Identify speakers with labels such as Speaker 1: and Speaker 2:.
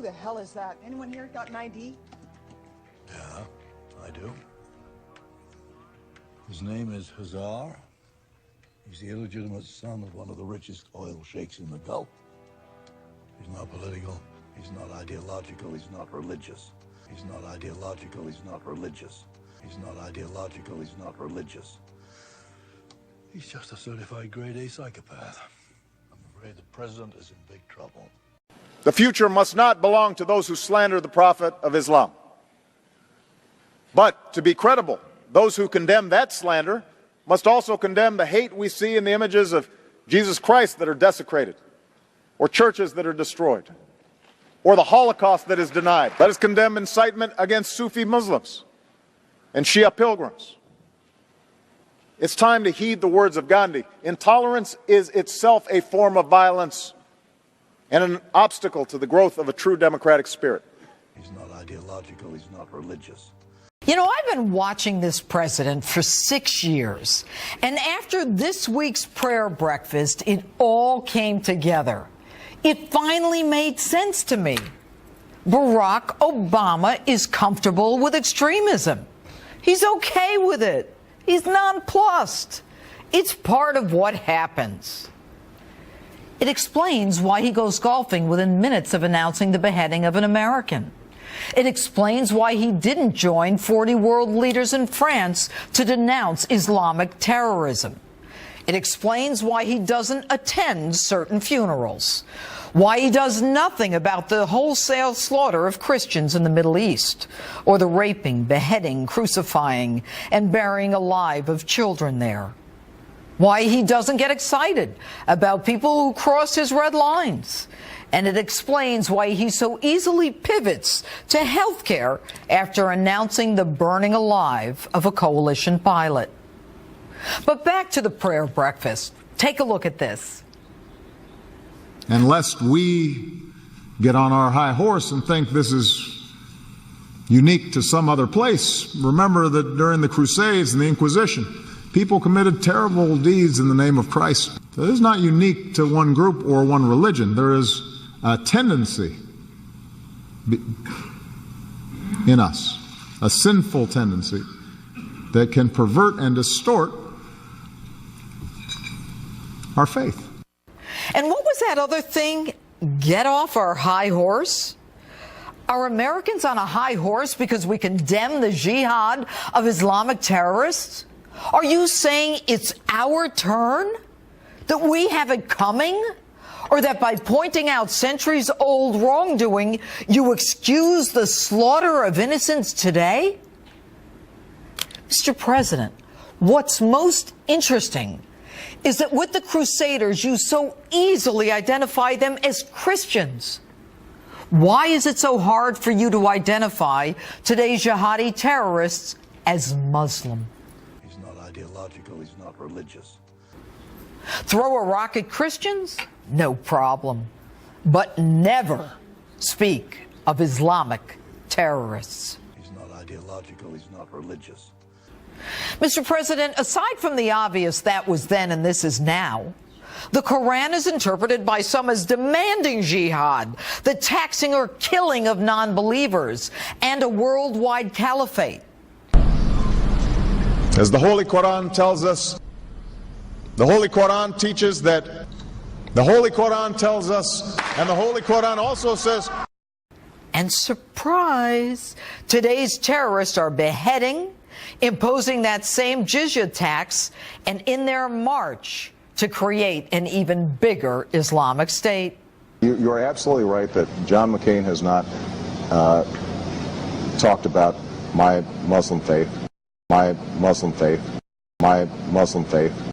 Speaker 1: Who the hell is that? Anyone here got an ID?
Speaker 2: Yeah, I do. His name is Hazar. He's the illegitimate son of one of the richest oil sheikhs in the Gulf. He's not political, he's not ideological, he's not religious. He's not ideological, he's not religious. He's not ideological, he's not religious. He's just a certified grade A psychopath. I'm afraid the president is in big trouble.
Speaker 3: The future must not belong to those who slander the Prophet of Islam. But to be credible, those who condemn that slander must also condemn the hate we see in the images of Jesus Christ that are desecrated, or churches that are destroyed, or the Holocaust that is denied. Let us condemn incitement against Sufi Muslims and Shia pilgrims. It's time to heed the words of Gandhi. Intolerance is itself a form of violence and an obstacle to the growth of a true democratic spirit.
Speaker 2: He's not ideological, he's not religious.
Speaker 4: You know, I've been watching this president for 6 years, and after this week's prayer breakfast, it all came together. It finally made sense to me. Barack Obama is comfortable with extremism. He's okay with it. He's nonplussed. It's part of what happens. It explains why he goes golfing within minutes of announcing the beheading of an American. It explains why he didn't join 40 world leaders in France to denounce Islamic terrorism. It explains why he doesn't attend certain funerals, why he does nothing about the wholesale slaughter of Christians in the Middle East, or the raping, beheading, crucifying, and burying alive of children there, why he doesn't get excited about people who cross his red lines. And it explains why he so easily pivots to health care after announcing the burning alive of a coalition pilot. But back to the prayer breakfast. Take a look at this.
Speaker 5: And lest we get on our high horse and think this is unique to some other place, remember that during the Crusades and the Inquisition, people committed terrible deeds in the name of Christ. So this is not unique to one group or one religion. There is a tendency in us, a sinful tendency that can pervert and distort our faith.
Speaker 4: And what was that other thing? Get off our high horse? Are Americans on a high horse because we condemn the jihad of Islamic terrorists? Are you saying it's our turn? That we have it coming? Or that by pointing out centuries-old wrongdoing, you excuse the slaughter of innocents today? Mr. President, what's most interesting is that with the Crusaders, you so easily identify them as Christians. Why is it so hard for you to identify today's jihadi terrorists as Muslim?
Speaker 2: He's not ideological, he's not religious.
Speaker 4: Throw a rock at Christians? No problem. But never speak of Islamic terrorists.
Speaker 2: He's not ideological, he's not religious.
Speaker 4: Mr. President, aside from the obvious that was then and this is now, the Quran is interpreted by some as demanding jihad, the taxing or killing of non-believers, and a worldwide caliphate.
Speaker 3: As the Holy Quran tells us, the Holy Quran teaches that, the Holy Quran tells us, and the Holy Quran also says,
Speaker 4: and surprise, today's terrorists are beheading, imposing that same jizya tax, and in their march to create an even bigger Islamic State.
Speaker 6: You're absolutely right that John McCain has not talked about my Muslim faith, my Muslim faith, my Muslim faith.